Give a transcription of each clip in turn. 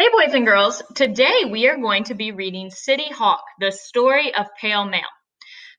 Hey, boys and girls. Today we are going to be reading City Hawk, the story of Pale Mail.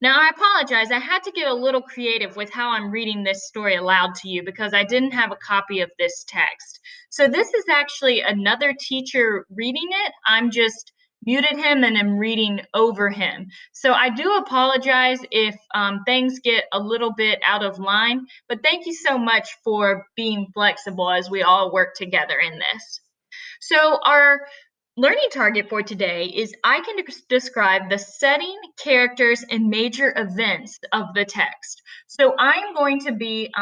Now, I apologize. I had to get a little creative with how I'm reading this story aloud to you because I didn't have a copy of this text. So, this is actually another teacher reading it. I'm just muted him and am reading over him. So, I do apologize if things get a little bit out of line, but thank you so much for being flexible as we all work together in this. So, our learning target for today is I can describe the setting, characters, and major events of the text. So, I'm going to be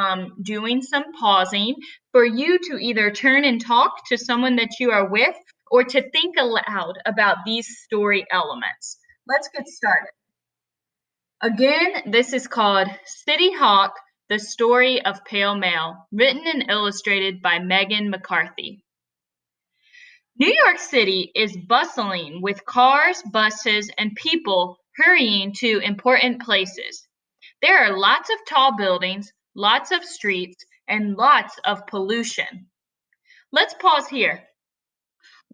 doing some pausing for you to either turn and talk to someone that you are with or to think aloud about these story elements. Let's get started. Again, this is called City Hawk, the Story of Pale Mail, written and illustrated by Megan McCarthy. New York City is bustling with cars, buses, and people hurrying to important places. There are lots of tall buildings, lots of streets, and lots of pollution. Let's pause here.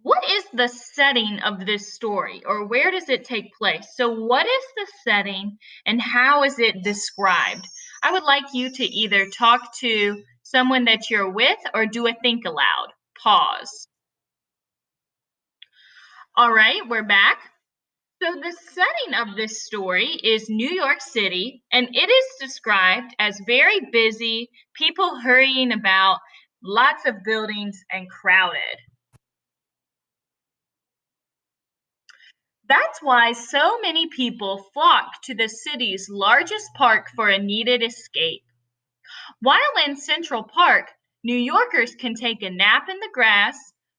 What is the setting of this story, or where does it take place? So, what is the setting and how is it described? I would like you to either talk to someone that you're with or do a think aloud. Pause. All right, we're back. So, the setting of this story is New York City, and it is described as very busy, people hurrying about, lots of buildings, and crowded. That's why so many people flock to the city's largest park for a needed escape. While in Central Park, New Yorkers can take a nap in the grass,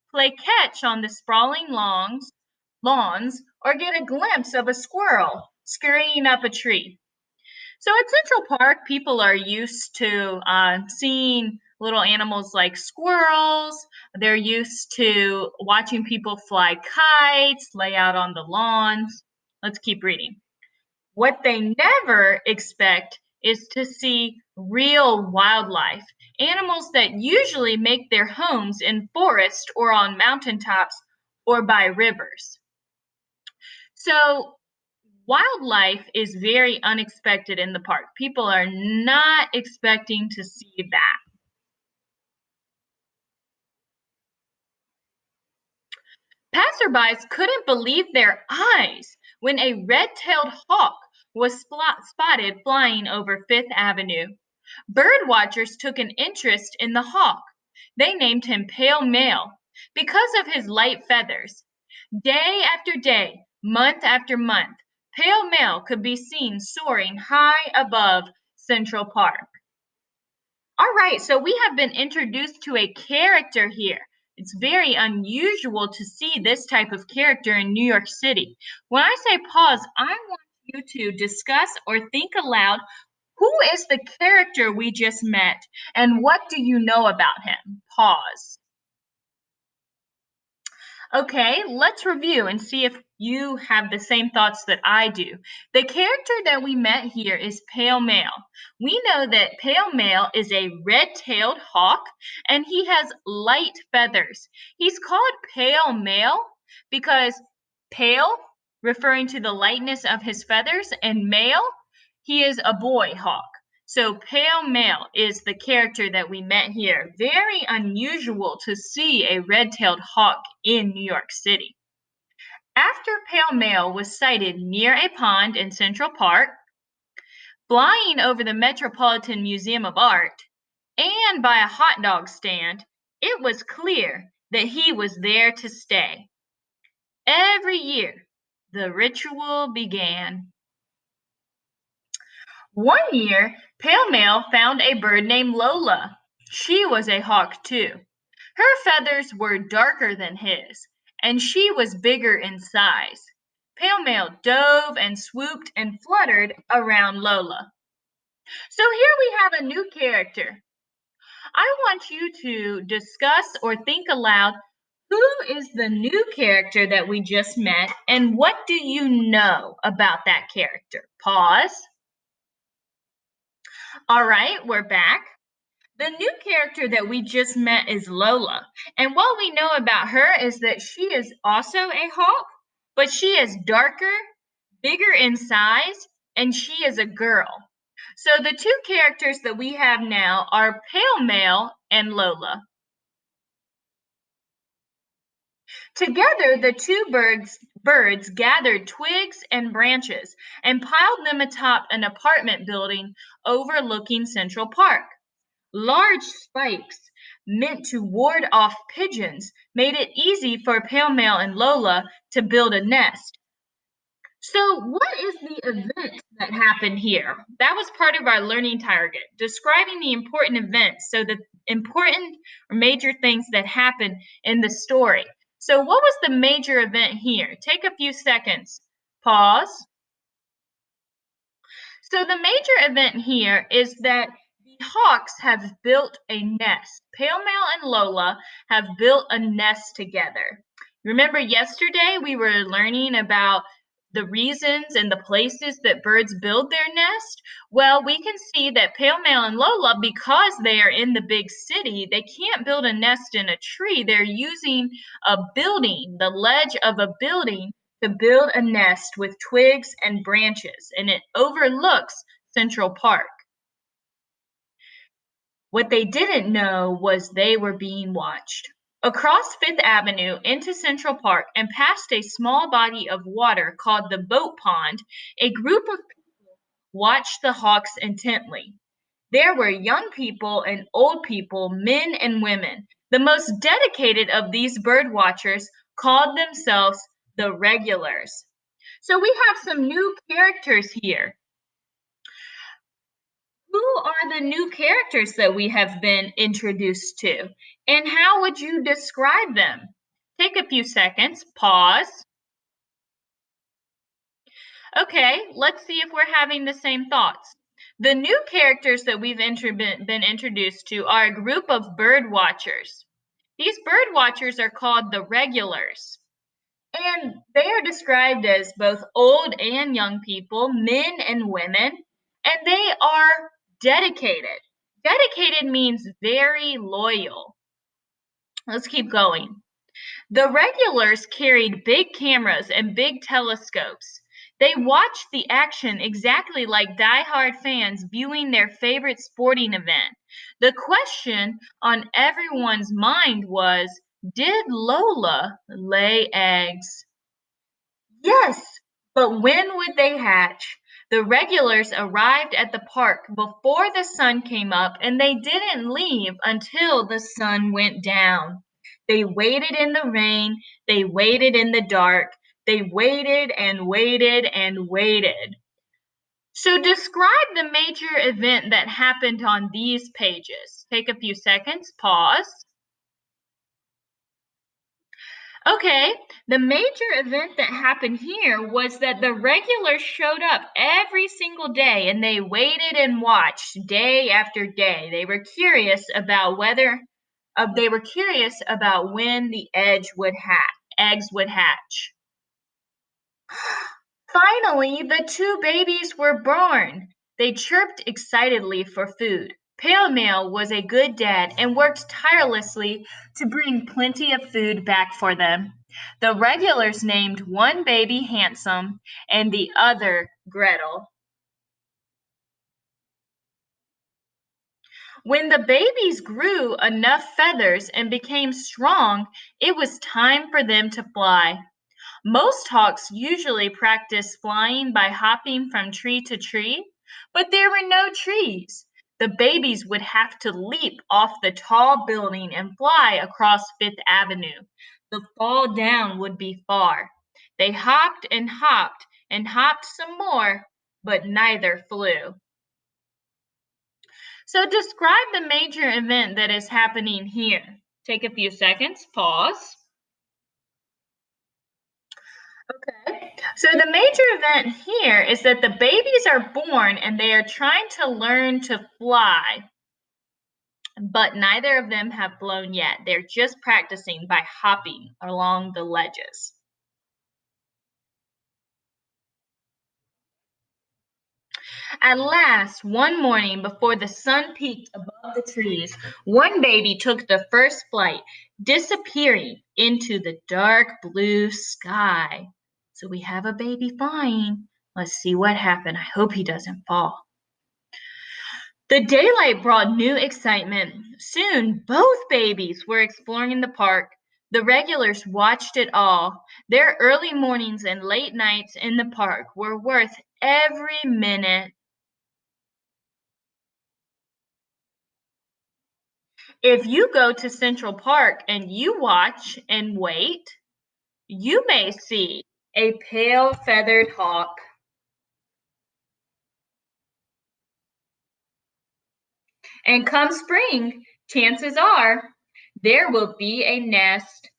play catch on the sprawling lawns, or get a glimpse of a squirrel scurrying up a tree. So at Central Park, people are used to seeing little animals like squirrels. They're used to watching people fly kites, lay out on the lawns. Let's keep reading. What they never expect is to see real wildlife, animals that usually make their homes in forests or on mountaintops or by rivers. So, wildlife is very unexpected in the park. People are not expecting to see that. Passerbys couldn't believe their eyes when a red-tailed hawk was spotted flying over Fifth Avenue. Bird watchers took an interest in the hawk. They named him Pale Mail because of his light feathers. Day after day, month after month, Pale Mail could be seen soaring high above Central Park. All right, so we have been introduced to a character here. It's very unusual to see this type of character in New York City. When I say pause, I want you to discuss or think aloud who is the character we just met and what do you know about him? Pause. Okay, let's review and see if you have the same thoughts that I do. The character that we met here is Pale Mail. We know that Pale Mail is a red-tailed hawk and he has light feathers. He's called Pale Mail because pale, referring to the lightness of his feathers, and male, he is a boy hawk. So Pale Mail is the character that we met here. Very unusual to see a red-tailed hawk in New York City. After Pale Mail was sighted near a pond in Central Park, flying over the Metropolitan Museum of Art, and by a hot dog stand, it was clear that he was there to stay. Every year, the ritual began. One year, Pale Mail found a bird named Lola. She was a hawk too. Her feathers were darker than his, and she was bigger in size. Pale Mail dove and swooped and fluttered around Lola. So here we have a new character. I want you to discuss or think aloud who is the new character that we just met and what do you know about that character? Pause. All right, we're back. The new character that we just met is Lola. And what we know about her is that she is also a hawk, but she is darker, bigger in size, and she is a girl. So the two characters that we have now are Pale Male and Lola. Together, the two birds gathered twigs and branches and piled them atop an apartment building overlooking Central Park. Large spikes, meant to ward off pigeons, made it easy for Pale Male and Lola to build a nest. So, what is the event that happened here? That was part of our learning target, describing the important events, so the important or major things that happened in the story. So, what was the major event here? Take a few seconds. Pause. So the major event here is that the hawks have built a nest. Pale Male and Lola have built a nest together. Remember yesterday we were learning about the reasons and the places that birds build their nest? Well, we can see that Pale Male and Lola, because they are in the big city, they can't build a nest in a tree. They're using a building, the ledge of a building, to build a nest with twigs and branches, and it overlooks Central Park. What they didn't know was they were being watched. Across Fifth Avenue into Central Park and past a small body of water called the Boat Pond, a group of people watched the hawks intently. There were young people and old people, men and women. The most dedicated of these bird watchers called themselves the regulars. So we have some new characters here. Who are the new characters that we have been introduced to? And how would you describe them? Take a few seconds, pause. Okay, let's see if we're having the same thoughts. The new characters that we've been introduced to are a group of bird watchers. These bird watchers are called the regulars. And they are described as both old and young people, men and women, and they are dedicated. Dedicated means very loyal. Let's keep going. The regulars carried big cameras and big telescopes. They watched the action exactly like die-hard fans viewing their favorite sporting event. The question on everyone's mind was, did Lola lay eggs? Yes, but when would they hatch? The regulars arrived at the park before the sun came up, and they didn't leave until the sun went down. They waited in the rain, they waited in the dark, they waited and waited and waited. So describe the major event that happened on these pages. Take a few seconds, pause. Okay, the major event that happened here was that the regulars showed up every single day and they waited and watched day after day. They were curious about when the eggs would hatch. Finally, the two babies were born. They chirped excitedly for food. Pale Male was a good dad and worked tirelessly to bring plenty of food back for them. The regulars named one baby Handsome and the other Gretel. When the babies grew enough feathers and became strong, it was time for them to fly. Most hawks usually practice flying by hopping from tree to tree, but there were no trees. The babies would have to leap off the tall building and fly across Fifth Avenue. The fall down would be far. They hopped and hopped some more, but neither flew. So describe the major event that is happening here. Take a few seconds, pause. Okay. So the major event here is that the babies are born and they are trying to learn to fly, but neither of them have flown yet. They're just practicing by hopping along the ledges. At last, one morning before the sun peaked above the trees, one baby took the first flight, disappearing into the dark blue sky. So we have a baby flying. Let's see what happened. I hope he doesn't fall. The daylight brought new excitement. Soon, both babies were exploring the park. The regulars watched it all. Their early mornings and late nights in the park were worth every minute. If you go to Central Park and you watch and wait, you may see a pale feathered hawk. And come spring, chances are there will be a nest.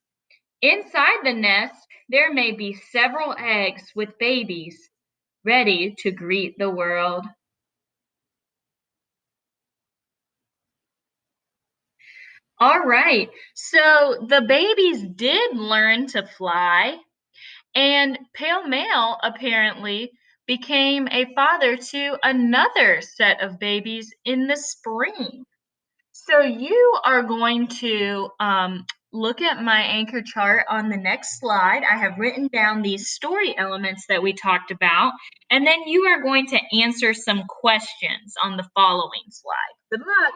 Inside the nest, there may be several eggs with babies ready to greet the world. All right, so the babies did learn to fly. And Pale Male apparently became a father to another set of babies in the spring. So you are going to look at my anchor chart on the next slide. I have written down these story elements that we talked about, and then you are going to answer some questions on the following slide. Good luck.